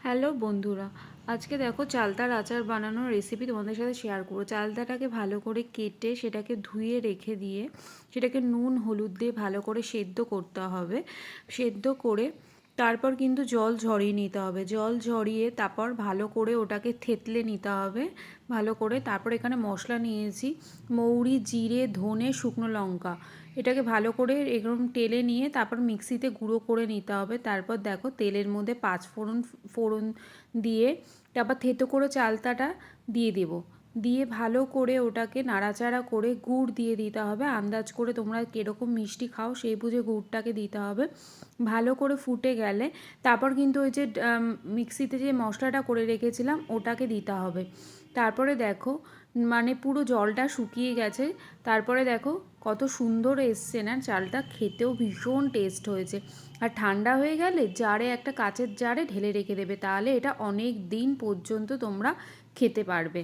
Hello বন্ধুরা, আজকে দেখো চালতার আচার বানানোর রেসিপি তোমাদের সাথে শেয়ার করবো। চালতাটাকে ভালো করে কেটে সেটাকে ধুয়ে রেখে দিয়ে সেটাকে নুন হলুদ দিয়ে ভালো করে সেদ্ধ করতে হবে। সেদ্ধ করে তারপর কিন্তু জল ঝরিয়ে নিতে হবে। জল ঝরিয়ে তারপর ভালো করে ওটাকে থেতলে নিতে হবে ভালো করে। তারপর এখানে মশলা নিয়েছি মৌরি, জিরে, ধনে, শুকনো লঙ্কা। এটাকে ভালো করে এরকম টেলে নিয়ে তারপর মিক্সিতে গুঁড়ো করে নিতে হবে। তারপর দেখো তেলের মধ্যে পাঁচফোড়ন ফোড়ন দিয়ে তারপর থেতো করে চালতাটা দিয়ে দেবো। দিয়ে ভালো করে ওটাকে নাড়াচাড়া করে গুড় দিয়ে দিতে হবে। আন্দাজ করে তোমরা কীরকম মিষ্টি খাও সেই বুঝে গুড়টাকে দিতে হবে। ভালো করে ফুটে গেলে তারপর কিন্তু ওই যে মিক্সিতে যে মশলাটা করে রেখেছিলাম ওটাকে দিতে হবে। তারপরে দেখো মানে পুরো জলটা শুকিয়ে গেছে। তারপরে দেখো কত সুন্দর এসছে না, চালটা খেতেও ভীষণ টেস্ট হয়েছে। আর ঠান্ডা হয়ে গেলে জারে, একটা কাচের জারে ঢেলে রেখে দেবে, তাহলে এটা অনেক দিন পর্যন্ত তোমরা খেতে পারবে।